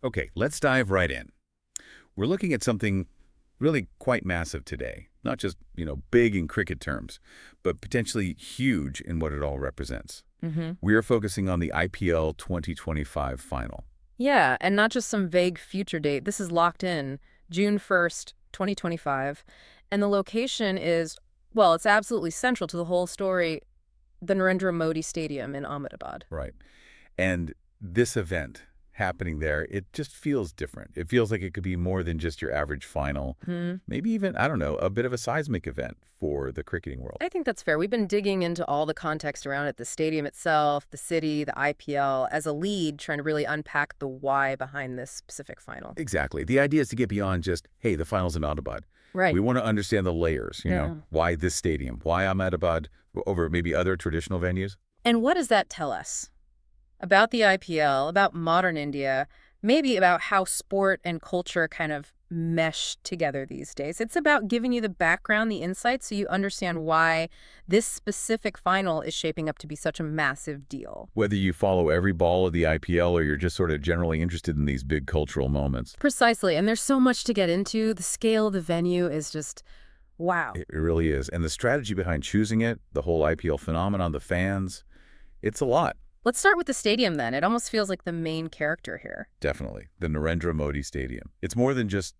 Okay, let's dive right in. We're looking at something really quite massive today. Not just, big in cricket terms, but potentially huge in what it all represents. hmm We are focusing on the IPL 2025 final. Yeah, and not just some vague future date. This is locked in, June 1st, 2025. And the location is, well, it's absolutely central to the whole story, the Narendra Modi Stadium in Ahmedabad. Right. And this event happening there, it just feels different. It feels like it could be more than just your average final. Hmm. Maybe even, I don't know, a bit of a seismic event for the cricketing world. I think that's fair. We've been digging into all the context around it, the stadium itself, the city, the IPL, as a lead, trying to really unpack the why behind this specific final. Exactly. The idea is to get beyond just, hey, the finals in Ahmedabad. We Right. want to understand the layers, Yeah. why this stadium, why Ahmedabad over maybe other traditional venues. And what does that tell us about the IPL, about modern India, maybe about how sport and culture kind of mesh together these days? It's about giving you the background, the insights, so you understand why this specific final is shaping up to be such a massive deal. Whether you follow every ball of the IPL or you're just sort of generally interested in these big cultural moments. Precisely. And there's so much to get into. The scale of the venue is just wow. It really is. And the strategy behind choosing it, the whole IPL phenomenon, the fans, it's a lot. Let's start with the stadium then. It almost feels like the main character here. Definitely. The Narendra Modi Stadium. It's more than just,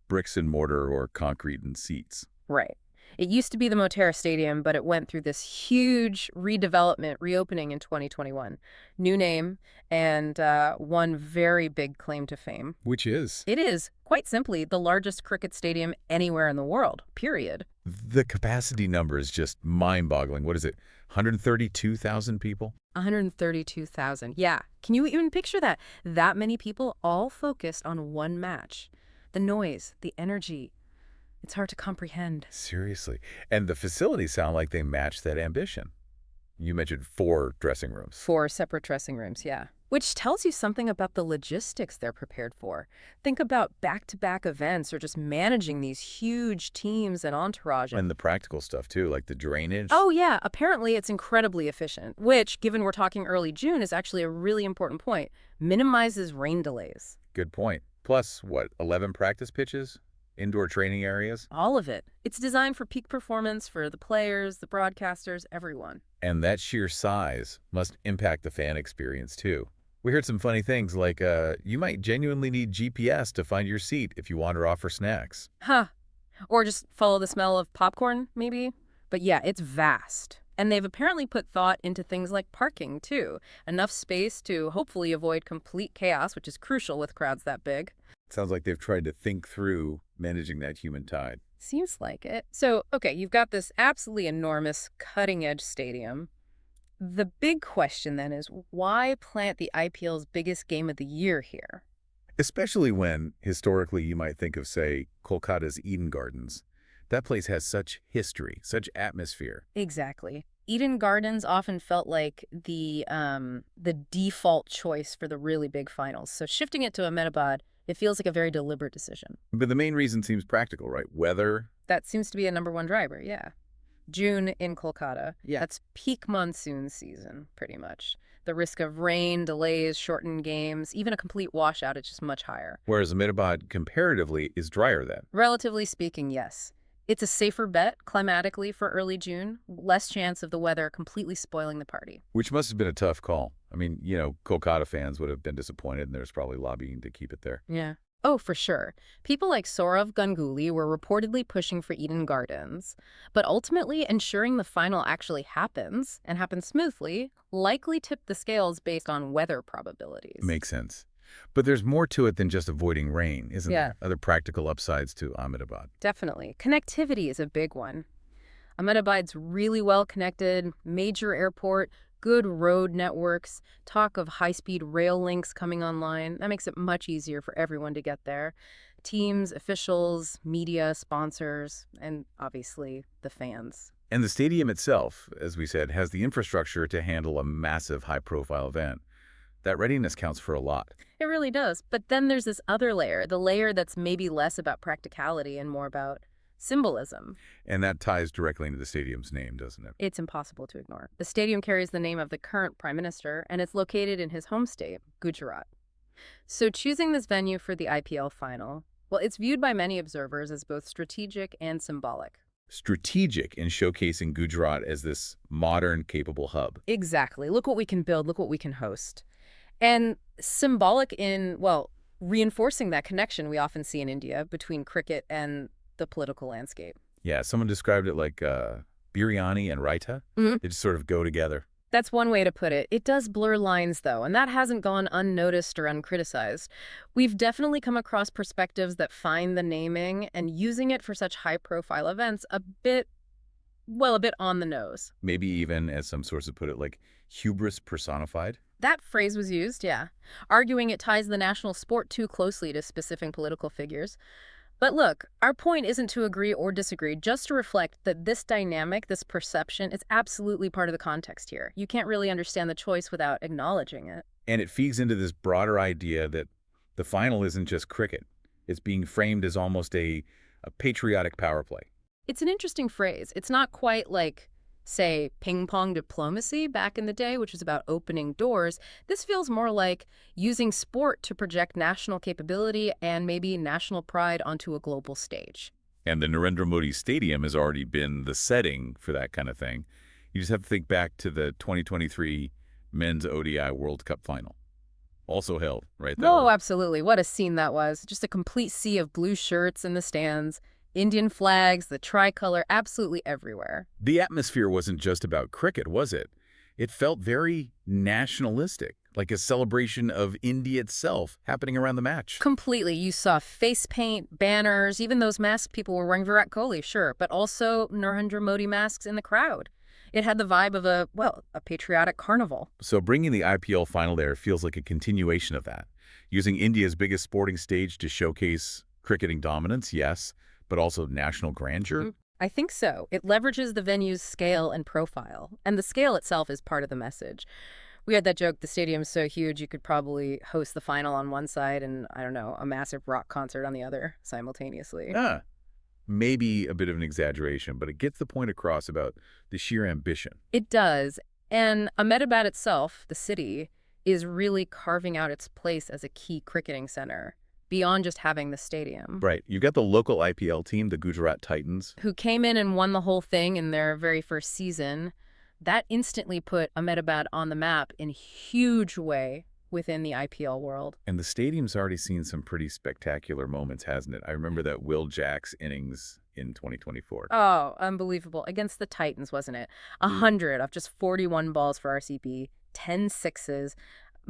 bricks and mortar or concrete and seats. Right. It used to be the Motera Stadium, but it went through this huge redevelopment, reopening in 2021. New name and one very big claim to fame. Which is? It is, quite simply, the largest cricket stadium anywhere in the world, period. The capacity number is just mind-boggling. What is it? 132,000 people? 132,000. Yeah. Can you even picture that? That many people all focused on one match. The noise, the energy. It's hard to comprehend. Seriously. And the facilities sound like they match that ambition. You mentioned 4 dressing rooms. 4 separate dressing rooms, yeah. Which tells you something about the logistics they're prepared for. Think about back-to-back events or just managing these huge teams and entourage. And the practical stuff, too, like the drainage. Oh, yeah. Apparently, it's incredibly efficient, which, given we're talking early June, is actually a really important point. Minimizes rain delays. Good point. Plus, 11 practice pitches? Indoor training areas? All of it. It's designed for peak performance for the players, the broadcasters, everyone. And that sheer size must impact the fan experience, too. We heard some funny things like you might genuinely need GPS to find your seat if you wander off for snacks. Huh. Or just follow the smell of popcorn, maybe? But yeah, it's vast. And they've apparently put thought into things like parking, too. Enough space to hopefully avoid complete chaos, which is crucial with crowds that big. Sounds like they've tried to think through managing that human tide. Seems like it. So, okay, you've got this absolutely enormous cutting-edge stadium. The big question then is why plant the IPL's biggest game of the year here? Especially when, historically, you might think of, say, Kolkata's Eden Gardens. That place has such history, such atmosphere. Exactly. Eden Gardens often felt like the default choice for the really big finals. So shifting it to Ahmedabad, it feels like a very deliberate decision. But the main reason seems practical, right? Weather. That seems to be a number one driver, yeah. June in Kolkata. Yeah. That's peak monsoon season, pretty much. The risk of rain, delays, shortened games, even a complete washout is just much higher. Whereas Ahmedabad, comparatively, is drier then. Relatively speaking, yes. It's a safer bet climatically for early June, less chance of the weather completely spoiling the party. Which must have been a tough call. I mean, Kolkata fans would have been disappointed, and there's probably lobbying to keep it there. Yeah. Oh, for sure. People like Sourav Ganguly were reportedly pushing for Eden Gardens, but ultimately ensuring the final actually happens, and happens smoothly, likely tipped the scales based on weather probabilities. Makes sense. But there's more to it than just avoiding rain, isn't Yeah. there? Other practical upsides to Ahmedabad. Definitely. Connectivity is a big one. Ahmedabad's really well connected, major airport, good road networks, talk of high-speed rail links coming online. That makes it much easier for everyone to get there. Teams, officials, media, sponsors, and obviously the fans. And the stadium itself, as we said, has the infrastructure to handle a massive high-profile event. That readiness counts for a lot. It really does. But then there's this other layer, the layer that's maybe less about practicality and more about symbolism. And that ties directly into the stadium's name, doesn't it? It's impossible to ignore. The stadium carries the name of the current prime minister, and it's located in his home state, Gujarat. So choosing this venue for the IPL final, well, it's viewed by many observers as both strategic and symbolic. Strategic in showcasing Gujarat as this modern, capable hub. Exactly. Look what we can build, look what we can host. And symbolic in, well, reinforcing that connection we often see in India between cricket and the political landscape. Yeah, someone described it like biryani and raita. They just sort of go together. That's one way to put it. It does blur lines, though, and that hasn't gone unnoticed or uncriticized. We've definitely come across perspectives that find the naming and using it for such high-profile events a bit, well, a bit on the nose. Maybe even, as some sources put it, like hubris personified. That phrase was used, yeah, arguing it ties the national sport too closely to specific political figures. But look, our point isn't to agree or disagree, just to reflect that this dynamic, this perception, is absolutely part of the context here. You can't really understand the choice without acknowledging it. And it feeds into this broader idea that the final isn't just cricket. It's being framed as almost a patriotic power play. It's an interesting phrase. It's not quite like, say, ping-pong diplomacy back in the day, which is about opening doors. This feels more like using sport to project national capability and maybe national pride onto a global stage. And the Narendra Modi Stadium has already been the setting for that kind of thing. You just have to think back to the 2023 Men's ODI World Cup final. Also held right there. Oh, absolutely. What a scene that was. Just a complete sea of blue shirts in the stands. Indian flags, the tricolor, absolutely everywhere. The atmosphere wasn't just about cricket, was it? It felt very nationalistic, like a celebration of India itself happening around the match. Completely. You saw face paint, banners, even those masks people were wearing Virat Kohli, sure, but also Narendra Modi masks in the crowd. It had the vibe of a patriotic carnival. So bringing the IPL final there feels like a continuation of that. Using India's biggest sporting stage to showcase cricketing dominance, yes, but also national grandeur? I think so. It leverages the venue's scale and profile, and the scale itself is part of the message. We had that joke, the stadium's so huge you could probably host the final on one side and, I don't know, a massive rock concert on the other simultaneously. Maybe a bit of an exaggeration, but it gets the point across about the sheer ambition. It does. And Ahmedabad itself, the city, is really carving out its place as a key cricketing center, beyond just having the stadium. Right. You got the local IPL team, the Gujarat Titans, who came in and won the whole thing in their very first season. That instantly put Ahmedabad on the map in a huge way within the IPL world. And the stadium's already seen some pretty spectacular moments, hasn't it? I remember that Will Jacks innings in 2024. Oh, unbelievable. Against the Titans, wasn't it? 100 off just 41 balls for RCB, 10 sixes.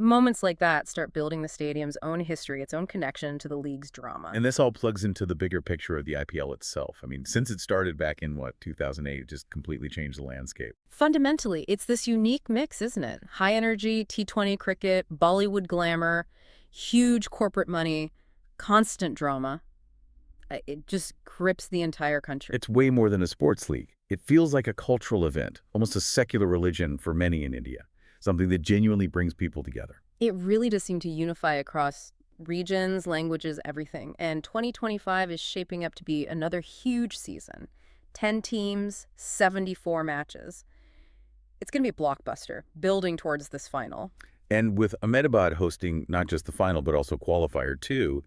Moments like that start building the stadium's own history, its own connection to the league's drama. And this all plugs into the bigger picture of the IPL itself. I mean, since it started back in, 2008, it just completely changed the landscape. Fundamentally, it's this unique mix, isn't it? High energy, T20 cricket, Bollywood glamour, huge corporate money, constant drama. It just grips the entire country. It's way more than a sports league. It feels like a cultural event, almost a secular religion for many in India. Something that genuinely brings people together. It really does seem to unify across regions, languages, everything. And 2025 is shaping up to be another huge season. 10 teams, 74 matches. It's going to be a blockbuster, building towards this final. And with Ahmedabad hosting not just the final, but also qualifier too,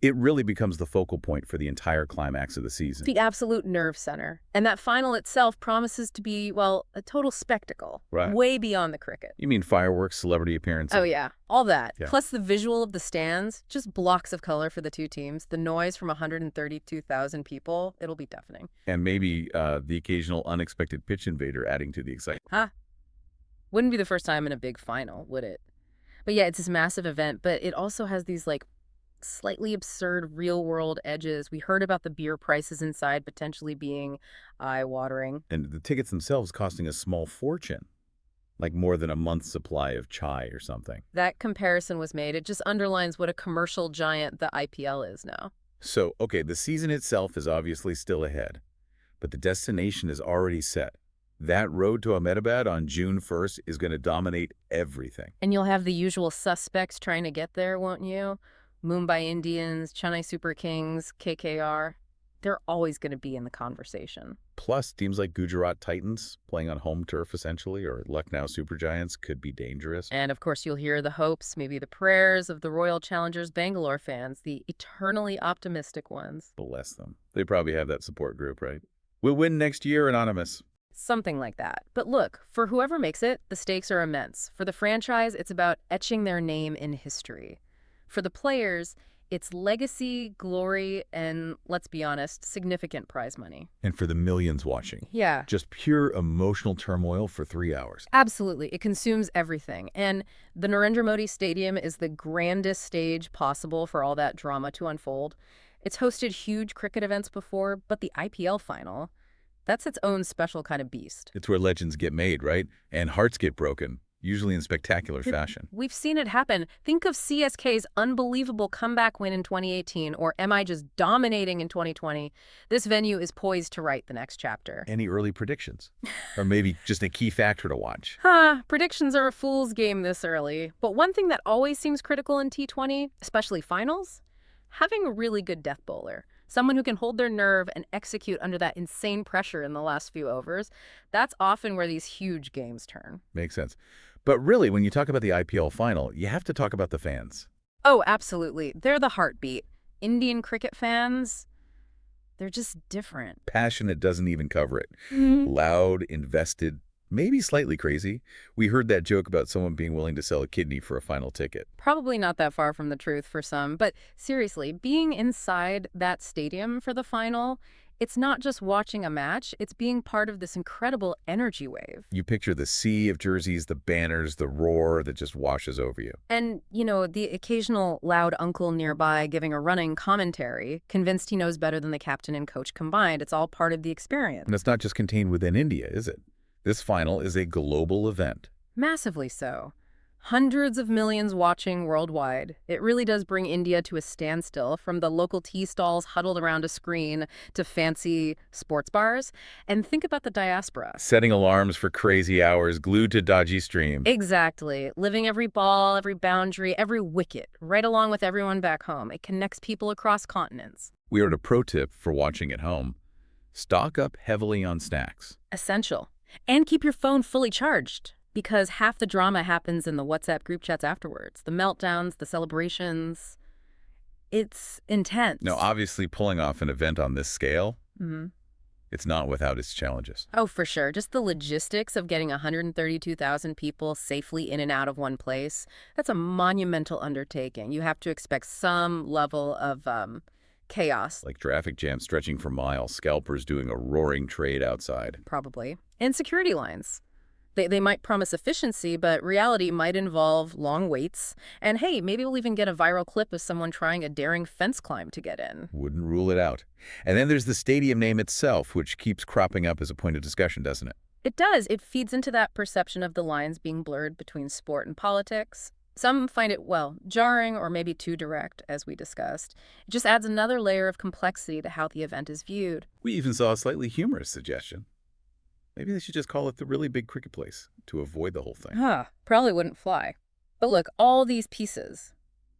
it really becomes the focal point for the entire climax of the season. The absolute nerve center. And that final itself promises to be, well, a total spectacle. Right. Way beyond the cricket. You mean fireworks, celebrity appearances? Oh, yeah. All that. Yeah. Plus the visual of the stands, just blocks of color for the two teams. The noise from 132,000 people, it'll be deafening. And maybe the occasional unexpected pitch invader adding to the excitement. Wouldn't be the first time in a big final, would it? But yeah, it's this massive event, but it also has these slightly absurd real-world edges. We heard about the beer prices inside potentially being eye-watering. And the tickets themselves costing a small fortune, like more than a month's supply of chai or something. That comparison was made. It just underlines what a commercial giant the IPL is now. So, okay, the season itself is obviously still ahead, but the destination is already set. That road to Ahmedabad on June 1st is going to dominate everything. And you'll have the usual suspects trying to get there, won't you? Mumbai Indians, Chennai Super Kings, KKR. they're always going to be in the conversation. Plus, teams like Gujarat Titans, playing on home turf essentially, or Lucknow Supergiants could be dangerous. And of course, you'll hear the hopes, maybe the prayers of the Royal Challengers Bangalore fans, the eternally optimistic ones. Bless them. They probably have that support group, right? We'll win next year, Anonymous. Something like that. But look, for whoever makes it, the stakes are immense. For the franchise, it's about etching their name in history. For the players, it's legacy, glory, and, let's be honest, significant prize money. And for the millions watching, Yeah, just pure emotional turmoil for 3 hours. absolutely. It consumes everything. And the Narendra Modi Stadium is the grandest stage possible for all that drama to unfold. It's hosted huge cricket events before, but the IPL final, that's its own special kind of beast. It's where legends get made, right? And hearts get broken, usually in spectacular fashion. We've seen it happen. Think of CSK's unbelievable comeback win in 2018 or MI just dominating in 2020. This venue is poised to write the next chapter. Any early predictions? Or maybe just a key factor to watch? Predictions are a fool's game this early. But one thing that always seems critical in T20, especially finals, having a really good death bowler. Someone who can hold their nerve and execute under that insane pressure in the last few overs. That's often where these huge games turn. Makes sense. But really, when you talk about the IPL final, you have to talk about the fans. Oh, absolutely. They're the heartbeat. Indian cricket fans, they're just different. Passionate doesn't even cover it. Loud, invested, maybe slightly crazy. We heard that joke about someone being willing to sell a kidney for a final ticket. Probably not that far from the truth for some, but seriously, being inside that stadium for the final, it's not just watching a match, it's being part of this incredible energy wave. You picture the sea of jerseys, the banners, the roar that just washes over you. And, the occasional loud uncle nearby giving a running commentary, convinced he knows better than the captain and coach combined. It's all part of the experience. And it's not just contained within India, is it? This final is a global event. Massively so. Hundreds of millions watching worldwide. It really does bring India to a standstill, from the local tea stalls huddled around a screen to fancy sports bars. And think about the diaspora. Setting alarms for crazy hours, glued to dodgy streams. Exactly. Living every ball, every boundary, every wicket, right along with everyone back home. It connects people across continents. We heard a pro tip for watching at home. Stock up heavily on snacks. Essential. And keep your phone fully charged, because half the drama happens in the WhatsApp group chats afterwards. The meltdowns, the celebrations. It's intense. Now, obviously, pulling off an event on this scale, it's not without its challenges. Oh, for sure. Just the logistics of getting 132,000 people safely in and out of one place, that's a monumental undertaking. You have to expect some level of chaos. Like traffic jams stretching for miles, scalpers doing a roaring trade outside. Probably. And security lines. They might promise efficiency, but reality might involve long waits. And hey, maybe we'll even get a viral clip of someone trying a daring fence climb to get in. Wouldn't rule it out. And then there's the stadium name itself, which keeps cropping up as a point of discussion, doesn't it? It does. It feeds into that perception of the lines being blurred between sport and politics. Some find it, jarring or maybe too direct, as we discussed. It just adds another layer of complexity to how the event is viewed. We even saw a slightly humorous suggestion. Maybe they should just call it the really big cricket place to avoid the whole thing. Probably wouldn't fly. But look, all these pieces,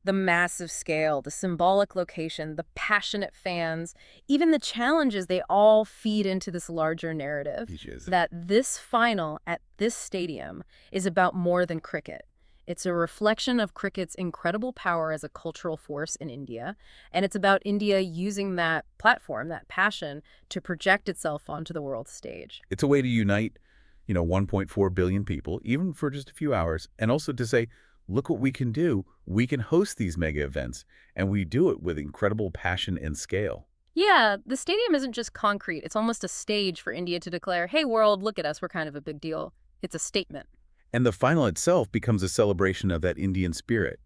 the massive scale, the symbolic location, the passionate fans, even the challenges, they all feed into this larger narrative that this final at this stadium is about more than cricket. It's a reflection of cricket's incredible power as a cultural force in India, and it's about India using that platform, that passion, to project itself onto the world stage. It's a way to unite, 1.4 billion people, even for just a few hours, and also to say, look what we can do. We can host these mega events, and we do it with incredible passion and scale. Yeah, the stadium isn't just concrete. It's almost a stage for India to declare, hey, world, look at us. We're kind of a big deal. It's a statement. And the final itself becomes a celebration of that Indian spirit.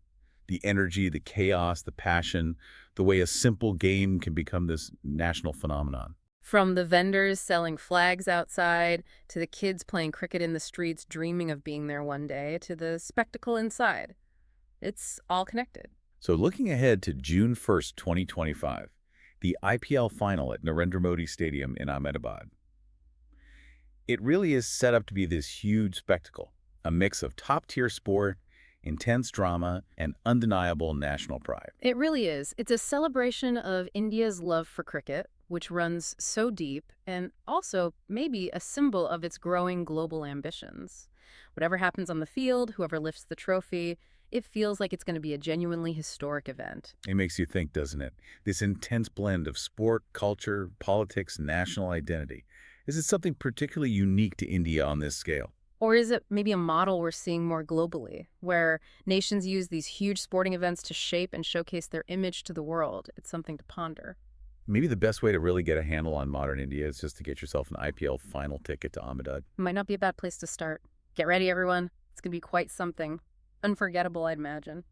The energy, the chaos, the passion, the way a simple game can become this national phenomenon. From the vendors selling flags outside, to the kids playing cricket in the streets dreaming of being there one day, to the spectacle inside. It's all connected. So looking ahead to June 1st, 2025, the IPL final at Narendra Modi Stadium in Ahmedabad. It really is set up to be this huge spectacle. A mix of top-tier sport, intense drama, and undeniable national pride. It really is. It's a celebration of India's love for cricket, which runs so deep, and also maybe a symbol of its growing global ambitions. Whatever happens on the field, whoever lifts the trophy, it feels like it's going to be a genuinely historic event. It makes you think, doesn't it? This intense blend of sport, culture, politics, national identity. Is it something particularly unique to India on this scale? Or is it maybe a model we're seeing more globally, where nations use these huge sporting events to shape and showcase their image to the world? It's something to ponder. Maybe the best way to really get a handle on modern India is just to get yourself an IPL final ticket to Ahmedabad. Might not be a bad place to start. Get ready, everyone. It's going to be quite something. Unforgettable, I'd imagine.